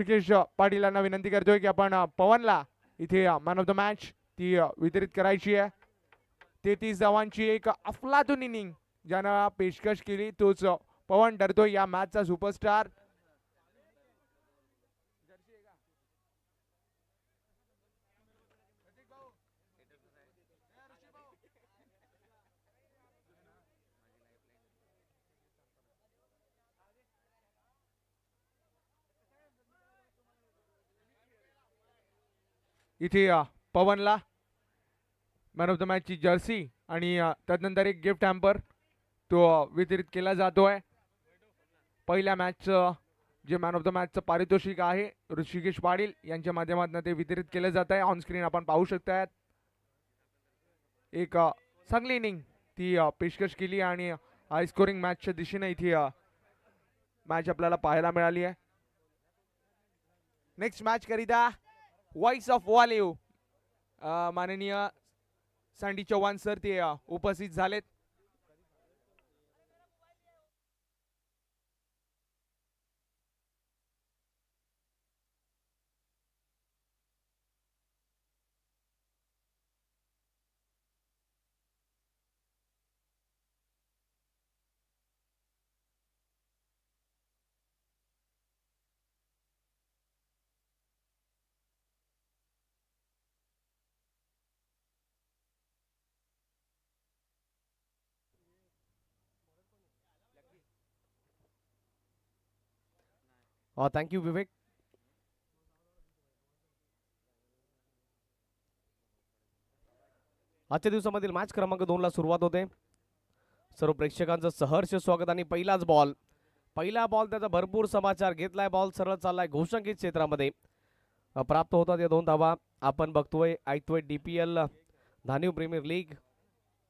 ऋषिकेश पाटील यांना विनंती करतोय की आपण पवनला इथे मॅन ऑफ द मॅच ती वितरित करायची आहे. 33 धावांची एक अफलातून इनिंग ज्यानं पेशकश केली तोच पवन ठरतोय या मॅचचा सुपरस्टार. इथे पवनला मॅन ऑफ द मॅचची जर्सी आणि त्यानंतर एक गिफ्ट हॅम्पर तो वितरित केला जातोय. पहिल्या मॅचचं जे मॅन ऑफ द मॅचचं पारितोषिक आहे ऋषिकेश पाटील यांच्या माध्यमातून ते वितरित केलं जात आहे. ऑन स्क्रीन आपण पाहू शकतायत. एक चांगली इनिंग ती पेशकश केली आणि हाय स्कोरिंग मॅचच्या दिशेने इथे मॅच आपल्याला पाहायला मिळाली आहे. नेक्स्ट मॅच करिता वॉइस ऑफ वॉल्यू माननीय सँडी चव्हाण सर ते उपस्थित झालेत. थँक्यू विवेक. आजच्या दिवसामधील मॅच क्रमांक 2 ला सुरुवात होते. सर्व प्रेक्षकांचं सहर्ष स्वागत. आणि पहिला बॉल त्याचा भरपूर समाचार घेतलाय. बॉल सरळ चाललाय घोषांकित क्षेत्रामध्ये. प्राप्त होतात या 2 धावा. आपण बघतोय ऐकतोय DPL धान्यू प्रीमियर लीग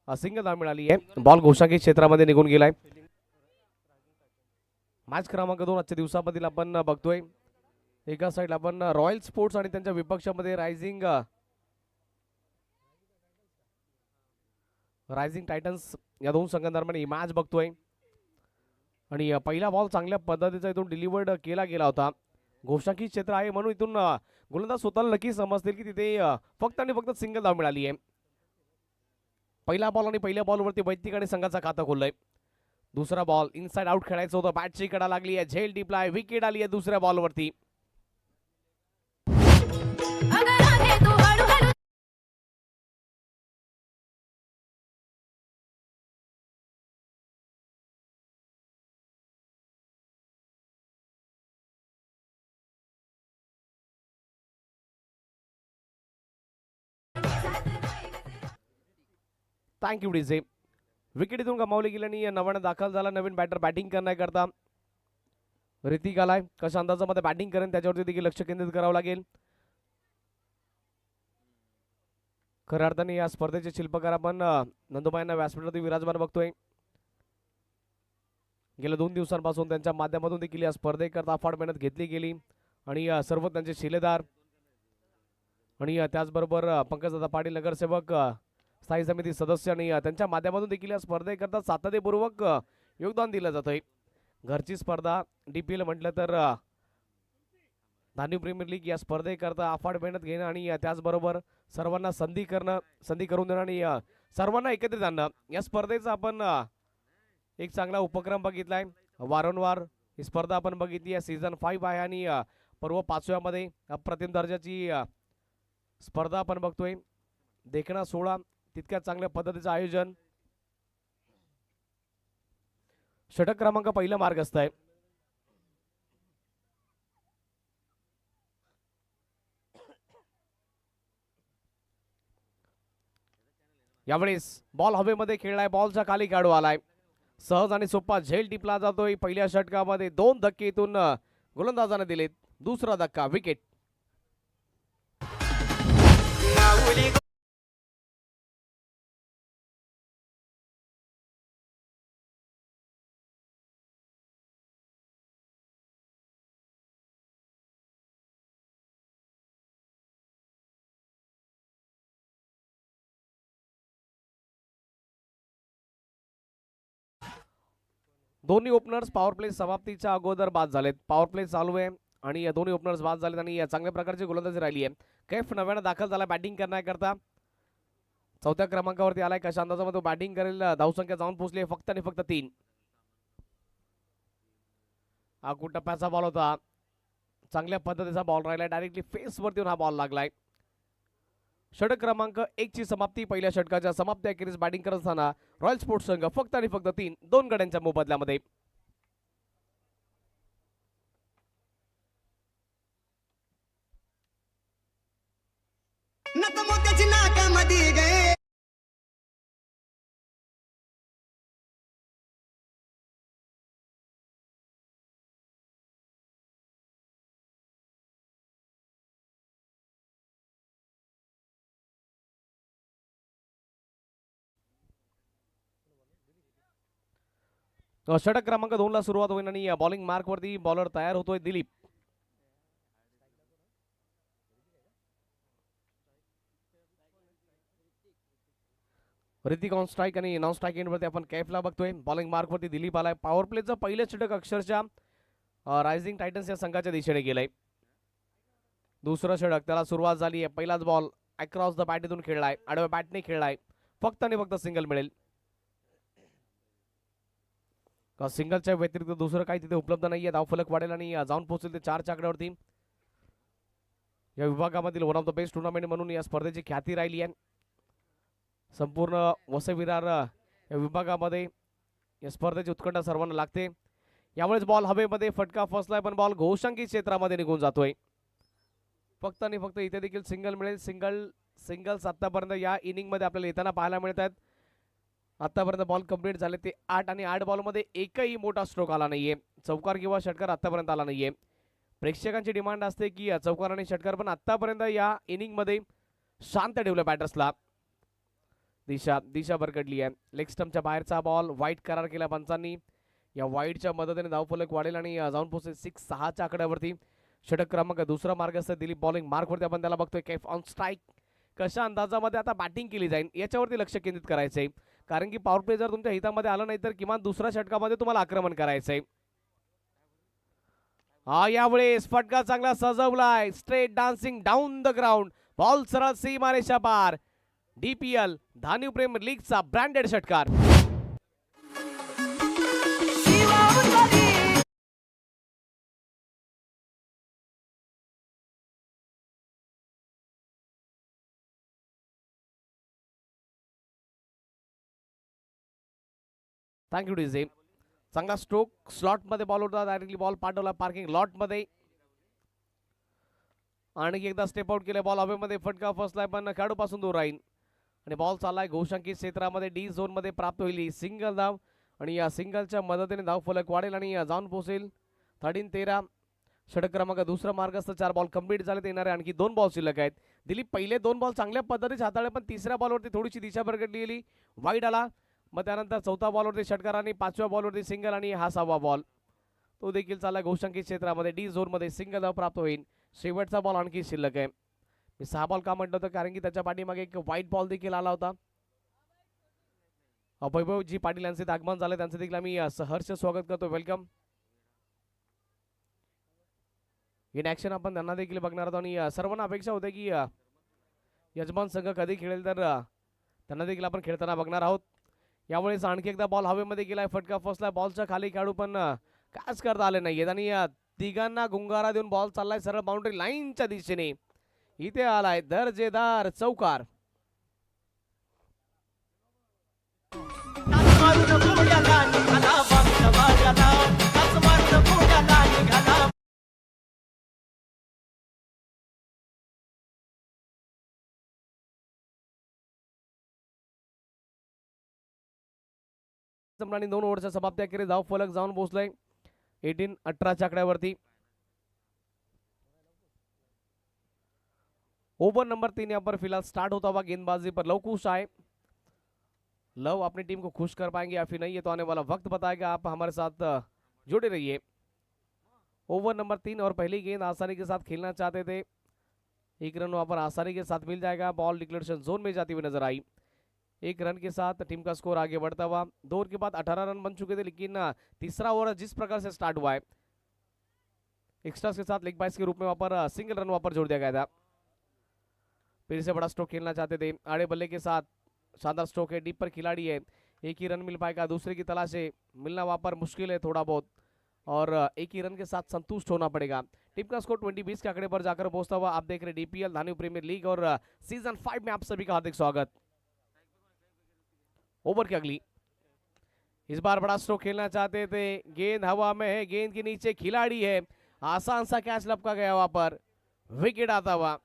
सिंगल धाव मिळाली आहे. बॉल घोषांकित क्षेत्रामध्ये निघून गेलाय. मॅच क्रमांक 2 आजच्या दिवसामधील आपण बघतोय. एका साईडला आपण रॉयल स्पोर्ट्स आणि त्यांच्या विपक्षामध्ये रायझिंग टायटन्स या 2 संघांदरम्यान ही मॅच बघतोय. आणि पहिला बॉल चांगल्या पद्धतीचा इथून डिलिव्हर्ड केला गेला होता. घोषांकित क्षेत्र आहे म्हणून इथून गोलंदाज स्वतःला नक्की समजतील की तिथे फक्त आणि फक्त सिंगल धाव मिळाली आहे. पहिला बॉल आणि पहिल्या बॉलवरती वैयक्तिक आणि संघाचा खाता खोललाय. दुसरा बॉल इनसाइड आउट खेळायचं होतं. बॅटची कडा लागली आहे. झेल डिप्लाय विकेट आली आहे दुसऱ्या बॉलवरती. Thank you DJ. विकेट इथून गमावली गेली आणि नव्यानं दाखल झाला नवीन बॅटर बॅटिंग करण्याकरता. ऋतिक आलाय. कशा अंदाजामध्ये बॅटिंग करेन त्याच्यावरती देखील लक्ष केंद्रित करावं लागेल. खऱ्या अर्थाने या स्पर्धेचे शिल्पकार आपण नंदुबाईंना व्यासपीठावरती विराजमान बघतोय. गेल्या 2 दिवसांपासून त्यांच्या माध्यमातून देखील या स्पर्धेकरता अफाट मेहनत घेतली गेली. आणि सर्व त्यांचे शिलेदार आणि त्याचबरोबर पंकजदादा पाटील नगरसेवक स्थायी समिती सदस्य आणि त्यांच्या माध्यमातून देखील या स्पर्धेकरता सातत्यपूर्वक योगदान दिलं जातंय. घरची स्पर्धा DPL म्हटलं तर धान्यू प्रीमियर लीग या स्पर्धेकरता अफाट मेहनत घेणं आणि त्याचबरोबर सर्वांना संधी करून देणं आणि सर्वांना एकत्रित आणणं या स्पर्धेचा आपण एक चांगला उपक्रम बघितलाय. वारंवार ही स्पर्धा आपण बघितली आहे. सीझन 5 आहे आणि पर्व 5व्यामध्ये अप्रतिम दर्जाची स्पर्धा आपण बघतोय. देखणा सोहळा तितक्या चांगल्या पद्धतीचं आयोजन. षटक क्रमांक पहिला मार्गस्थ आहे. यावेळेस बॉल हवेमध्ये खेळलाय. बॉलच्या खाली खेळाडू आलाय. सहज आणि सोपा झेल टिपला जातोय. पहिल्या षटकामध्ये 2 धक्के इथून गोलंदाजाने दिलेत. दुसरा धक्का विकेट. दोन्ही ओपनर्स पॉवर प्ले समाप्तीच्या अगोदर बाद झालेत. पॉवर प्ले चालू आहे. आणि या दोन्ही ओपनर्स बाद झालेत आणि चांगल्या प्रकारची गोलंदाजी राहिली आहे. कैफ नव्यानं दाखल झाला बॅटिंग करण्याकरता. चौथ्या क्रमांकावरती आलाय. कशा अंदाजामध्ये तो बॅटिंग करेल. धावसंख्या जाऊन पोहोचली फक्त आणि फक्त 3. हा खूप टप्प्याचा बॉल होता. चांगल्या पद्धतीचा बॉल राहिला. डायरेक्टली फेसवरती येऊन हा बॉल लागलाय. षटक क्रमांक 1 ची समाप्ती. पहिल्या षटकाच्या समाप्ती अखेरीस बॅटिंग करत असताना रॉयल स्पोर्ट्स संघ फक्त आणि फक्त 3 2 गड्यांच्या मोबदल्यामध्ये. षटक क्रमांक 2 ला सुरुवात होईल आणि बॉलिंग मार्क वरती बॉलर तयार होतोय दिलीप. ऋतिक ऑन स्ट्राईक आणि नॉन स्ट्राईक एंडवरती आपण कैफला बघतोय. बॉलिंग मार्क वरती दिलीप आलाय. पॉवर प्लेचं पहिलं षटक अक्षरशः रायझिंग टायटन्स या संघाच्या दिशेने गेलंय. दुसरं षटक त्याला सुरुवात झाली आहे. पहिलाच बॉल अक्रॉस द बॅट इथून खेळलाय. आडव्या बॅटने खेळलाय. फक्त आणि फक्त सिंगल मिळेल. सिंगलच्या व्यतिरिक्त दुसरं काही तिथे उपलब्ध नाहीये. धावफलक वाढेल आणि जाऊन पोहोचेल ते 4 च्या आकड्यावरती. या विभागामधील one of the best tournament म्हणून या स्पर्धेची ख्याती राहिली आहे. संपूर्ण वसई-विरार या विभागामध्ये या स्पर्धेची उत्कंठा सर्वांना लागते. यावेळेस बॉल हवेमध्ये फटका फसलाय पण बॉल घोषांकित क्षेत्रामध्ये निघून जातोय. फक्त आणि फक्त इथे देखील सिंगल मिळेल. सिंगल्स आतापर्यंत या इनिंग मध्ये आपल्याला येताना पाहायला मिळत आहेत. आतापर्यंत बॉल कंप्लीट झाले ते 8 आणि 8 बॉलमध्ये एकही मोठा स्ट्रोक आला नाहीये. चौकार किंवा षटकार आतापर्यंत आला नाहीये. प्रेक्षकांची डिमांड असते की चौकार आणि षटकार पण आतापर्यंत या इनिंग मध्ये शांत ठेवलं बॅटर्सला. दिशा भरकटली आहे. लेग स्टंपच्या बाहेरचा बॉल वाईट करार केला पंचांनी. या वाईटच्या मदतीने धावफलक वाढेल आणि जाऊन पोहोचेल 6 च्या आकड्यावरती. षटक क्रमांक दुसरा मार्ग असतं दिलीप. बॉलिंग मार्कवरती आपण त्याला बघतोय. Kaif on strike. कशा अंदाजामध्ये आता बॅटिंग केली जाईल याच्यावरती लक्ष केंद्रित करायचंय. कारण की पॉवर प्ले जर तुमच्या हितामध्ये आलं नाही तर किमान दुसऱ्या षटकामध्ये तुम्हाला आक्रमण करायचंय. हा यावेळेस फटका चांगला सजवलाय. Straight dancing down the ground. Ball सरळ सीमारेषा पार. DPL धान्यू प्रीमियर लीगचा ब्रँडेड षटकार. Thank you DJ. चांगला स्ट्रोक स्लॉट मध्ये बॉल होता. डायरेक्टली बॉल पाठवला पार्किंग लॉट मध्ये. आणि एकदा स्टेप आउट केले. बॉल हवेमध्ये फटका फसलाय पण खेळाडू पासून दूर राहील आणि बॉल चाललाय घोषांकित क्षेत्रामध्ये. डी झोन मध्ये प्राप्त होईल सिंगल धाव आणि या सिंगलच्या मदतीने धाव फलक वाढेल आणि जाऊन पोहोचेल 13. षटक क्रमांक दुसरा मार्ग असतं. 4 बॉल कंप्लीट झाले. येणारे आणखी 2 बॉल शिल्लक आहेत. दिलीप पहिले 2 बॉल चांगल्या पद्धतीने हाताळले पण तिसऱ्या बॉलवरती थोडीशी दिशा भरकटली गेली. वाईड आला. मग त्यानंतर चौथा बॉलवरती षटकार आणि 5व्या बॉलवरती सिंगल आणि हा 6वा बॉल तो देखील चालला घोषांकित क्षेत्रामध्ये. डी झोन मध्ये सिंगल धाव प्राप्त होईल. शेवटचा बॉल आणखी शिल्लक आहे. मी 6 बॉल का म्हटलं होतं कारण की त्याच्या पाठीमागे एक व्हाईट बॉल देखील आला होता. वैभवजी पाटील यांचे आगमन झाले. त्यांचे देखील आम्ही सहर्ष स्वागत करतो. वेलकम. इन ऍक्शन आपण त्यांना देखील बघणार आहोत आणि सर्वांना अपेक्षा होते की यजमान संघ कधी खेळेल तर त्यांना देखील आपण खेळताना बघणार आहोत. यावेळेस आणखी एकदा बॉल हवेमध्ये गेलाय. फटका फसलाय. बॉलच्या खाली खेळाडू पण काच करता आले नाहीयेत आणि तिघांना गुंगारा देऊन बॉल चाललाय सरळ बाउंड्री लाईनच्या दिशेने. इथे आलाय दर्जेदार चौकार. आणि 2 ओव्हरच्या समाप्ती अखेरीस धाव फलक जाऊन पोहोचलाय 18 च्या आकड्यावरती. ओवर नंबर 3 यहाँ पर फिलहाल स्टार्ट होता हुआ गेंदबाजी पर लव खुश आए. लव अपनी टीम को खुश कर पाएंगे या फिर नहीं ये तो आने वाला वक्त बताएगा. आप हमारे साथ जुड़े रहिए. ओवर नंबर 3 और पहली गेंद आसानी के साथ खेलना चाहते थे. 1 रन वहां पर आसानी के साथ मिल जाएगा. बॉल डिक्लेरेशन जोन में जाती हुई नजर आई. 1 रन के साथ टीम का स्कोर आगे बढ़ता हुआ. 2 ओवर के बाद 18 रन बन चुके थे लेकिन तीसरा ओवर जिस प्रकार से स्टार्ट हुआ है एक्स्ट्रास के साथ लेग बाइस के रूप में वहां पर सिंगल रन वहां पर जोड़ दिया गया था। फिर से बड़ा स्ट्रोक खेलना चाहते थे, आड़े बल्ले के साथ शानदार स्ट्रोक है, डीप पर खिलाड़ी है, एक ही रन मिल पाएगा, दूसरे की तलाश है, मिलना वहां पर मुश्किल है थोड़ा बहुत, और एक ही रन के साथ संतुष्ट होना पड़ेगा। टीम का स्कोर 20-20 के आंकड़े पर जाकर पहुंचता हुआ आप देख रहे डीपीएल धानु प्रीमियर लीग और सीजन 5 में आप सभी का हार्दिक स्वागत। ओवर की अगली, इस बार बड़ा स्ट्रोक खेलना चाहते थे, गेंद हवा में है, गेंद के नीचे खिलाड़ी है, आसान सा कैच लपका गया वहां पर, विकेट आता हुआ।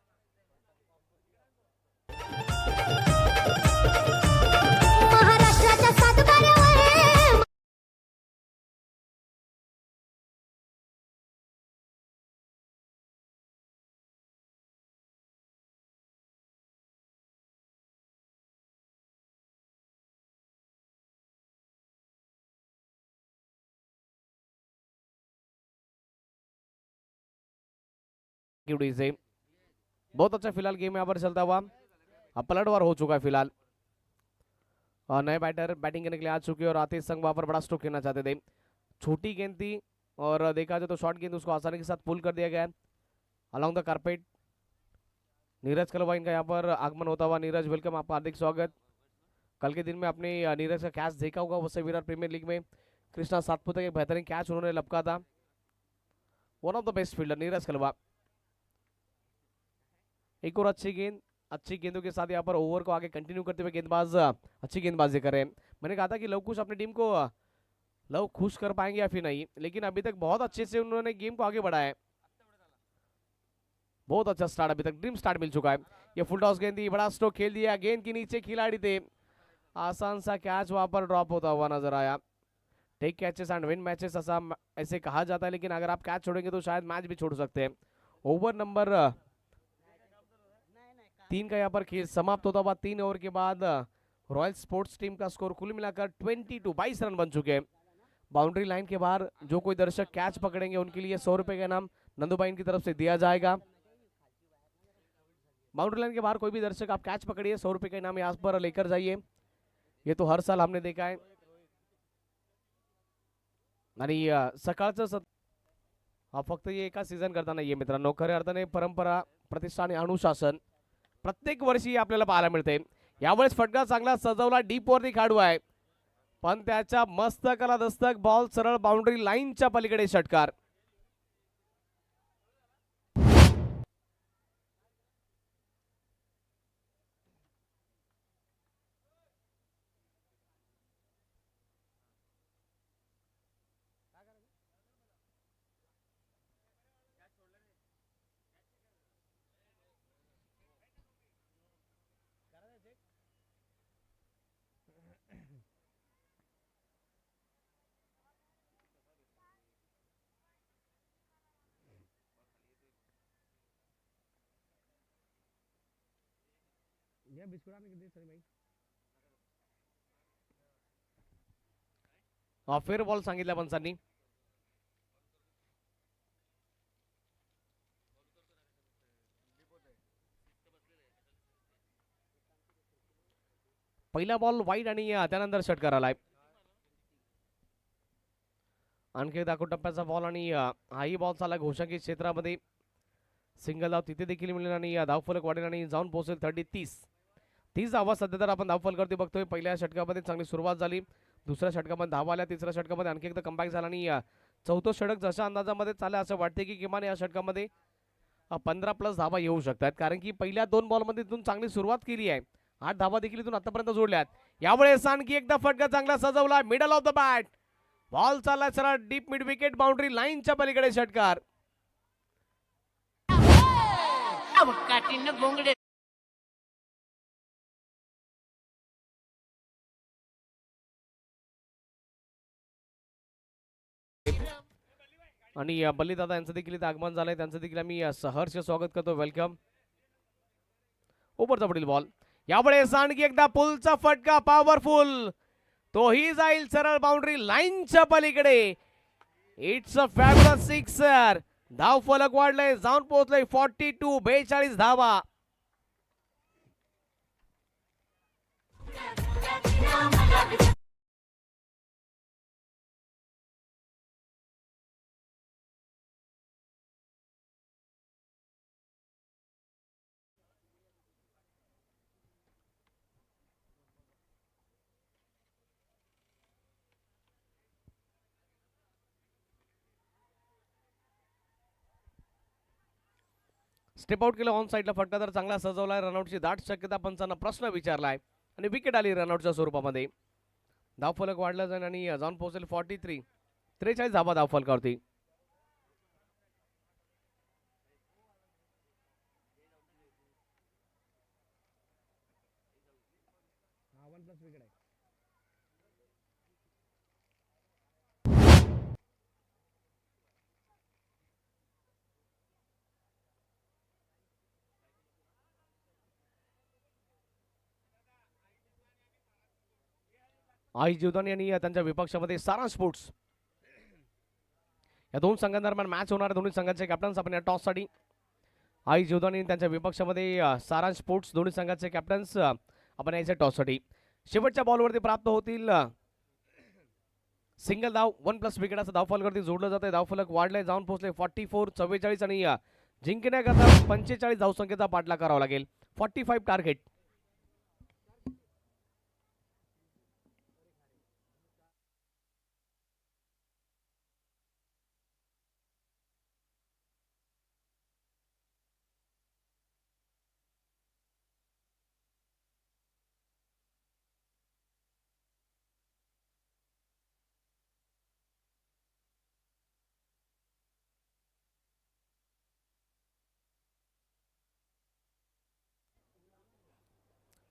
महाराष्ट्राच्या सातबाऱ्यावर से बहुत अच्छा फिलहाल गेम यहाँ पर चलता हुआ, अब पलटवार हो चुका है फिलहाल, और नए बैटर बैटिंग करने के लिए आ चुके हैं और आते संग वहां पर बड़ा स्ट्रोक खेलना चाहते थे। छोटी गेंद थी और देखा जाए तो शॉर्ट गेंद उसको आसानी के साथ पुल कर दिया गया है अलॉन्ग द कारपेट। नीरज कलवा इनका यहाँ पर आगमन होता हुआ। नीरज वेलकम, आपका हार्दिक स्वागत। कल के दिन में आपने नीरज का कैच देखा होगा, उससे विराट प्रीमियर लीग में कृष्णा सातपुते का एक बेहतरीन कैच उन्होंने लपका था। One of the best fielder Neeraj Kalwa. एक और अच्छी गेंद, अच्छी गेंदों के साथ यहाँ पर ओवर को आगे कंटिन्यू करते हुए गेंदबाज अच्छी गेंदबाजी कर रहे हैं। मैंने कहा था कि लव कुश अपनी टीम को लव खुश कर पाएंगे या फिर नहीं, लेकिन अभी तक बहुत अच्छे से उन्होंने गेम को आगे बढ़ाया है। बहुत अच्छा स्टार्ट, अभी तक ड्रीम स्टार्ट मिल चुका है। ये फुल टॉस गेंद थी, बड़ा स्ट्रोक खेल दिया, गेंद के नीचे खिलाड़ी थे, आसान सा कैच वहां पर ड्रॉप होता हुआ नजर आया। Take catches and win matches ऐसे कहा जाता है, लेकिन अगर आप कैच छोड़ेंगे तो शायद मैच भी छोड़ सकते हैं। ओवर नंबर 3 का यहाँ पर खेल समाप्त होता हुआ। 3 ओवर के बाद रॉयल स्पोर्ट्स टीम का स्कोर कुल मिलाकर 22 रन बन चुके हैं। बाउंड्री लाइन के बाहर जो कोई दर्शक कैच पकड़ेंगे उनके लिए 100 रुपए का इनाम नंदूबाई की तरफ से दिया जाएगा। बाउंड्री लाइन के बाहर कोई भी दर्शक आप कैच पकड़िए, 100 रुपए का इनाम यहाँ पर लेकर जाइए। ये तो हर साल हमने देखा है। आणि सकाळचं फक्त हे एका सीझन करता नाहीये मित्रांनो, खऱ्या अर्थाने परंपरा, प्रतिष्ठा आणि अनुशासन प्रत्येक वर्षी आपल्याला पाहायला मिळते। यावेळेस फटका चांगला सजवला, डीप वरती खेळाडू आहे, पण त्याच्या मस्तकाला दस्तक, बॉल सरळ बाउंड्री लाईनच्या पलीकडे षटकार। फेअर बॉल सांगितल्या पंचांनी। पहिला बॉल वाईड आणि त्यानंतर षटकार आलाय। आणखी एकदा टप्प्याचा बॉल आणि हाही बॉल चालला घोषांकी क्षेत्रामध्ये, सिंगल धाव तिथे देखील मिळेल आणि धावफलक वाढेल आणि जाऊन पोहोचेल 30 धावा सध्या तर आपण धावफलकावरती बघतोय। पहिल्या षटकामध्ये चांगली सुरुवात झाली, दुसऱ्या षटकामध्ये धावा आल्या, तिसऱ्या षटकामध्ये आणखी एकदा कमबॅक झाला आणि चौथं षटक जशा अंदाजामध्ये चाललं असं वाटते की किमान या षटकामध्ये 15+ धावा येऊ शकतात, कारण की पहिल्या 2 बॉलमध्ये इथून चांगली सुरुवात केली आहे। 8 धावा देखील इथून आतापर्यंत जोडल्यात। यावेळेस आणखी एकदा फटका चांगला सजवला, middle of the bat, ball चालला सरळ डीप मिड विकेट, बाउंड्री लाईनच्या पलीकडे षटकार। आणि बल्ली दादा यांचं देखील इथे आगमन झालंय, त्यांचं देखील आम्ही सहर्ष स्वागत करतो, वेलकम। ओव्हरचा पुढील बॉल, यावेळेस आणखी एकदा पुलचा फटका पॉवरफुल, तोही जाईल सरळ बाउंड्री लाईनच्या पलीकडे। इट्स अ फॅब्युलस सिक्सर, धाव फलक वाढलंय, जाऊन पोहोचलंय 42 धावा। स्टेप आउट केलं ऑन साईडला, फटका तर चांगला सजवलाय, रनआउटची दाट शक्यता पंचांना प्रश्न विचारलाय आणि विकेट आली रनआउटच्या स्वरूपामध्ये. धावफलक वाढला जाईल आणि जाऊन पोहोचेल 43 धावा धावफलकावरती. आई जीवदानी आणि त्यांच्या विपक्षामध्ये सारा स्पोर्ट्स, या दोन संघांदरम्यान मॅच होणार. दोन्ही संघाचे कॅप्टन्स आपण या टॉससाठी. आई जीवदानी आणि त्यांच्या विपक्षामध्ये सारा स्पोर्ट्स, दोन्ही संघाचे कॅप्टन्स आपण यायचे टॉससाठी. शेवटच्या बॉलवरती प्राप्त होतील सिंगल धाव. 1+ विकेटाचं धावफलकावरती जोडलं जाते. धावफलक वाढले, जाऊन पोहोचले 44 आणि जिंकण्याकरता 45 धावसंख्येचा पाठलाग करावा लागेल. 45 टार्गेट.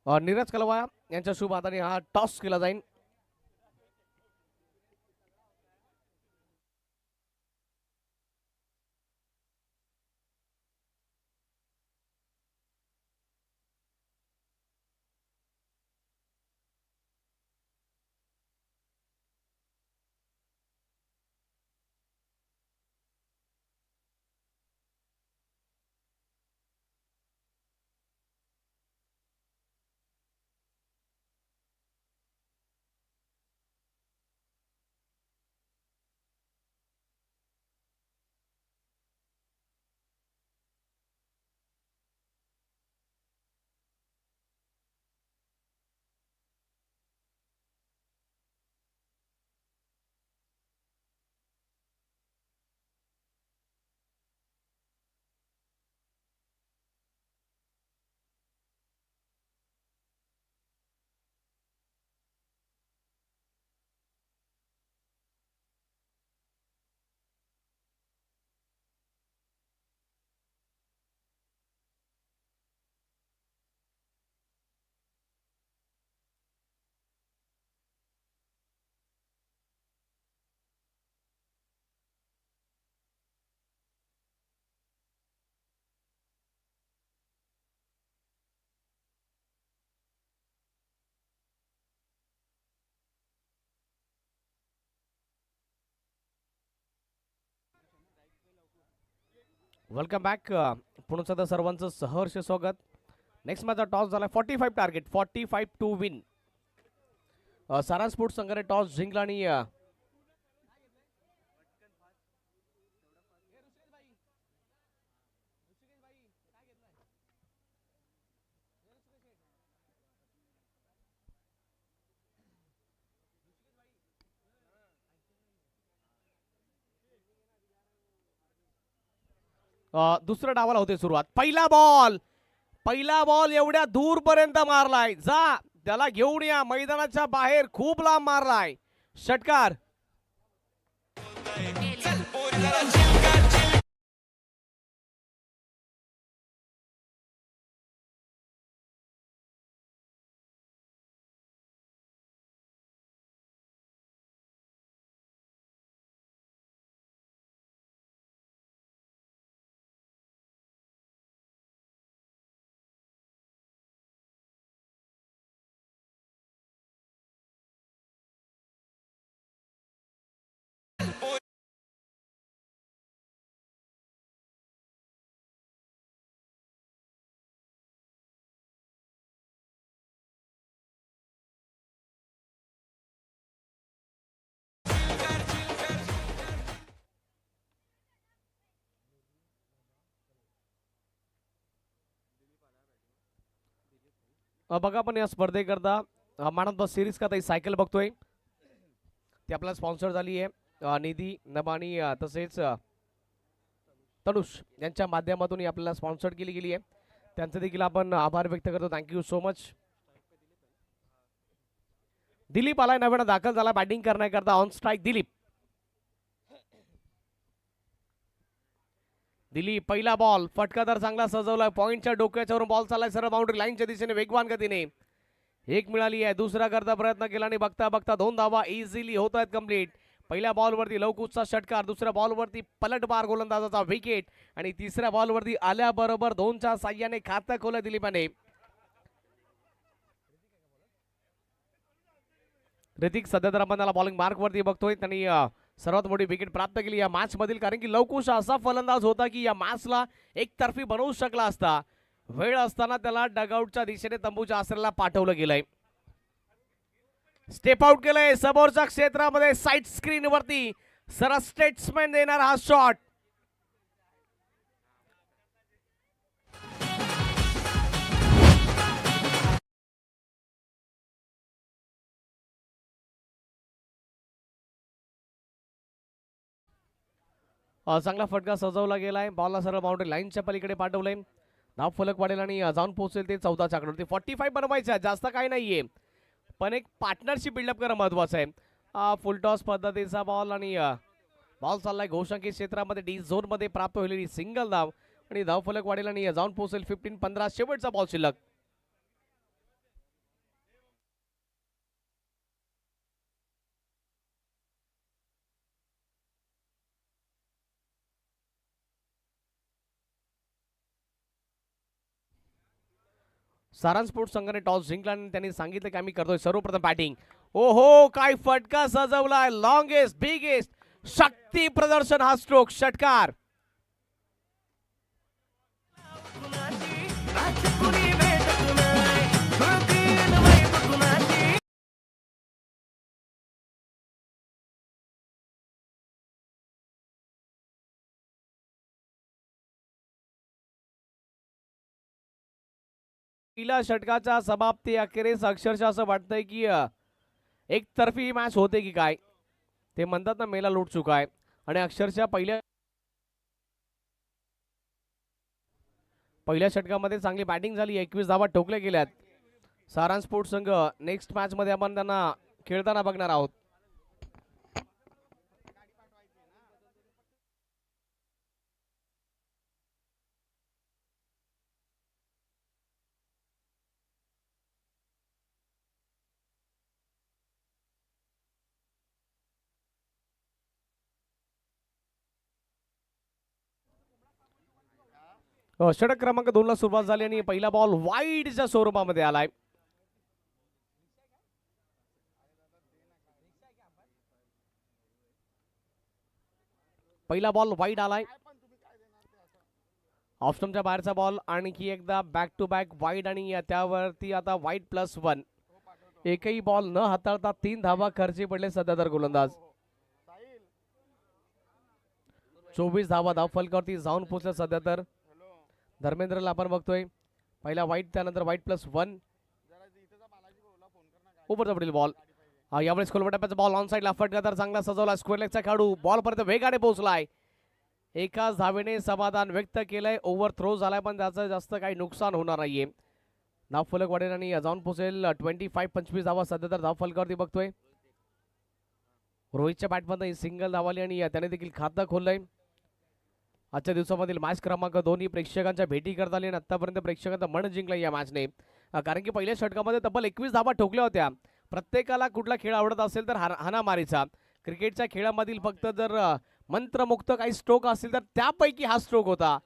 नीरज कलवा यांच्या शुभ हाताने हा टॉस केला जाईल. Welcome back. पुन्हा एकदा सर्वांचं सहर्ष स्वागत. नेक्स्ट मॅचचा टॉस झाला. 45 target, 45 to win. Sara sports संघाने टॉस जिंकला आणि दुसऱ्या डावाला होते सुरुवात. पहिला बॉल एवढ्या दूरपर्यंत मारलाय. जा त्याला घेऊन या, मैदानाच्या बाहेर खूप लांब मारलाय. षटकार. बघा आपण या स्पर्धेकरता मॅन ऑफ द सिरीज का सायकल बघतोय. ती आपल्याला स्पॉन्सर झाली आहे. निधी नबानी तसेच तनुष यांच्या माध्यमातून ही आपल्याला स्पॉन्सर्ड केली गेली आहे. त्यांचे देखील आपण आभार व्यक्त करतो. Thank you so much. दिलीप आलाय नव्यानं दाखल झाला बॅटिंग करण्याकरता. On strike Dilip. दिलीप पहिला बॉल फटकादार चांगला सजवलाय. पॉइंटच्या डोक्याच्यावरून बॉल चाललाय सरळ बाउंड्री लाईनच्या दिशेने वेगवान गतीने. एक मिळाली आहे. दुसरा करता प्रयत्न केला आणि बघता बघता 2 धावा इझिली होत आहेत कंप्लीट. पहिल्या बॉलवरती लवकुशचा षटकार, दुसऱ्या बॉलवरती पलटवार गोलंदाजाचा विकेट आणि तिसऱ्या बॉलवरती आल्याबरोबर 2च्या साह्याने खातं खोलं दिलीपाने. ऋतिक सध्या तर आपण त्याला बॉलिंग मार्क वरती बघतोय. त्यांनी सर्वात मोठी विकेट प्राप्त केली या मॅच मधील, कारण की लवकुश असा फलंदाज होता की या मॅचला एकतर्फी बनवू शकला असता. वेळ असताना त्याला डगआउटच्या दिशेने तंबूच्या आसऱ्याला पाठवलं गेलंय. स्टेप आउट केलंय समोरच्या क्षेत्रामध्ये साइड स्क्रीन वरती. सरळ स्टेट्समॅन देणार हा शॉट. चांगला फटका सजवला गेलाय. बॉलला सरळ बाउंड्री लाईनच्या पलीकडे पाठवलंय. धाव फलक वाढेल आणि जाऊन पोहोचेल ते 14च्या आकड्यावरती. 45 बनवायच्या, जास्त काही नाहीये, पण एक पार्टनरशिप बिल्डअप करणं महत्वाचं आहे. फुल टॉस पद्धतीचा बॉल आणि बॉल चाललाय घोषांकित क्षेत्रामध्ये. डी झोन मध्ये प्राप्त होलेली सिंगल धाव आणि धाव फलक वाढेल आणि जाऊन पोहोचेल 15-15. शेवटचा बॉल शिल्लक. सारांश स्पोर्ट्स संघाने टॉस जिंकला आणि त्यांनी सांगितलं की आम्ही करतोय सर्वप्रथम बॅटिंग. ओहो काय फटका सजवलाय. लॉंगेस्ट बिगेस्ट शक्ती प्रदर्शन हा स्ट्रोक षटकार. पहिल्या षटकाच्या समाप्ती अखेरीस अक्षरशः असं वाटतंय की एकतर्फी मॅच होते की काय. ते म्हणतात ना मेला लूट चुका आहे. आणि अक्षरशः पहिल्या षटकामध्ये चांगली बॅटिंग झाली. 21 धावा ठोकल्या गेल्यात. सारांश स्पोर्ट्स संघ नेक्स्ट मॅच मध्ये आपण त्यांना खेळताना बघणार आहोत. षटक क्रमांक 2 ला सुरुवात झाली आणि पहिला बॉल वाईडच्या स्वरूपामध्ये आलाय. पहिला बॉल वाईड आलाय. ऑफस्टमच्या बाहेरचा बॉल आणखी एकदा बॅक टू बॅक वाईड आणि त्यावरती आता वाईड +1. एकही बॉल न हाताळता 3 धावा खर्ची पडले सध्या तर गोलंदाज. 24 धावा धाव फलकावरती जाऊन पोहोचले सध्या तर. धर्मेंद्रला आपण बघतोय. पहिला वाईट, त्यानंतर वाईट +1. ओव्हरचा पुढील बॉल. यावेळेस कोलवटाप्याचा बॉल ऑन साईडला फटकादार चांगला सजवला. स्क्वेअर लेगचा खेळाडू बॉल पर्यंत वेगाने पोहोचलाय. एकाच धावेने समाधान व्यक्त केलंय. ओव्हर थ्रो झालाय पण त्याचं जास्त काही नुकसान होणार नाहीये. धाव फलक वाढेल आणि जाऊन पोहोचेल 25 धावा सध्या तर धाव फलकावरती बघतोय. रोहितच्या बॅटमध्ये सिंगल धाव आली आणि त्याने देखील खातं खोललंय. आजच्या दिवसामधील मॅच क्रमांक 2 ही प्रेक्षकांच्या भेटी करता आली आणि आतापर्यंत प्रेक्षकांचं मन जिंकलं या मॅचने. कारण की पहिल्या षटकामध्ये तब्बल 21 धावा ठोकल्या होत्या. प्रत्येकाला कुठला खेळ आवडत असेल तर हाणामारीचा. क्रिकेटच्या खेळामधील फक्त जर मंत्रमुक्त काही स्ट्रोक असतील तर त्यापैकी हा स्ट्रोक होता.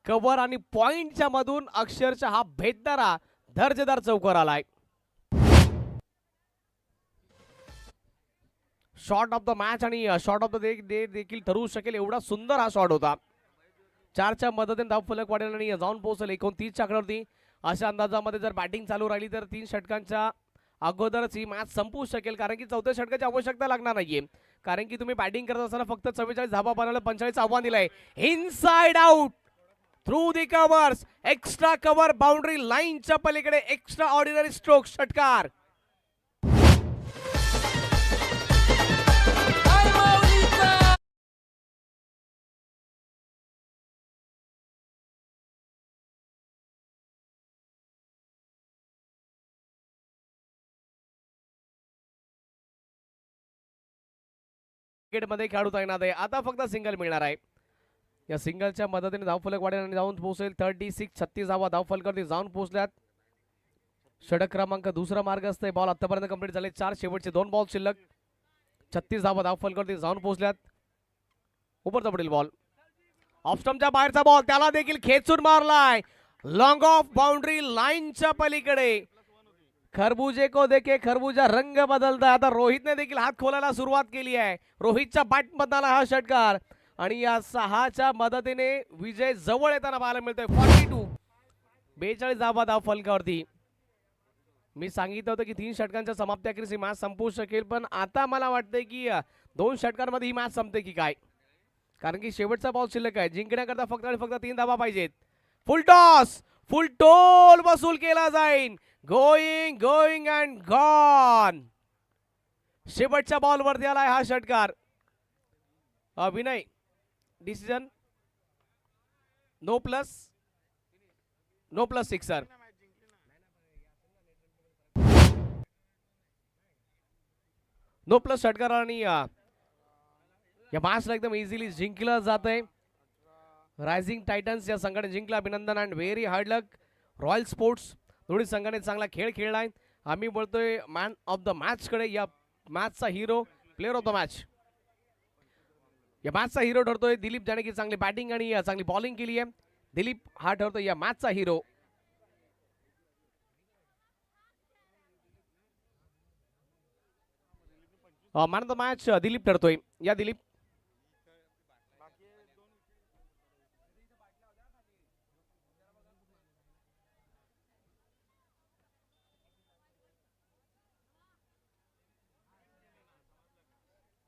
कव्हर आणि पॉइंटच्या मधून अक्षरशः हा भेदणारा दर्जेदार चौकार आलाय. शॉट ऑफ द मॅच आणि शॉट ऑफ द डे देखील ठरवू शकेल एवढा सुंदर हा शॉट होता. 4च्या मदतीने धाव फलक वाढेल आणि जाऊन पोहोचेल 29च्या आकड्यावरती. अशा अंदाजामध्ये जर बॅटिंग चालू राहिली तर 3 षटकांच्या अगोदरच ही मॅच संपू शकेल. कारण की 4थ्या षटकाची आवश्यकता लागणार नाहीये. कारण की तुम्ही बॅटिंग करत असताना फक्त 44 धावा बनवलं, 45 आव्हान दिलंय. Inside out through the covers. Extra cover boundary लाईनच्या पलीकडे एक्स्ट्रा ऑर्डिनरी स्ट्रोक षटकार. मध्ये खेळाडू तैनात आहे. आता फक्त सिंगल मिळणार आहे. या सिंगलच्या मदतीने धावफलक वाढेल आणि जाऊन पोहोचेल 36 धावा धावफलकावरती जाऊन पोहोचल्यात. षटक क्रमांक दुसरा मार्ग असते. बॉल आतापर्यंत कंप्लीट झाले 4, शेवटचे 2 बॉल शिल्लक. 36 धावा धावफलकावरती जाऊन पोहोचल्यात. उपरचा पडेल बॉल, ऑफस्टमच्या बाहेरचा बॉल, त्याला देखील खेचून मारलाय लॉंग ऑफ बाउंड्री लाईनच्या पलीकडे. खरबुजे को देखे खरबुजा रंग बदलता. आता रोहितने देखील हात खोलायला सुरुवात केली आहे. रोहितच्या बॅट मधला हा षटकार आणि या 6च्या मदतीने विजय जवळ येताना पाहायला मिळतोय. 42 धावा धाव फलकावरती. मी सांगितलं होतं की 3 षटकांच्या समाप्त्याखेरीज ही मॅच संपू शकेल, पण आता मला वाटतंय की 2 षटकांमध्ये ही मॅच संपते की काय, कारण की शेवटचा बॉल शिल्लक आहे. जिंकण्याकरता फक्त आणि फक्त 3 धावा पाहिजेत. फुल टॉस, फुल टोल वसूल केला जाईल. Going going and gone. शेवटच्या बॉल वरती आलाय हा षटकार. Vinay, decision no plus 6 sir. No plus षटकार आणि या मॅचला एकदम इझिली जिंकलं जात आहे. रायझिंग टायटन्स या संघाने जिंकलं. अभिनंदन and very hard luck. Royal sports दोन्ही संघाने चांगला खेळ खेळलाय. आम्ही बोलतोय मॅन ऑफ द मॅच कडे. या मॅचचा hero, player of the match, या मॅचचा हिरो ठरतोय दिलीप जानकी. चांगली बॅटिंग आणि चांगली बॉलिंग केली आहे. दिलीप हा ठरतोय या मॅचचा hero. Man of the match Dilip ठरतोय. या दिलीप.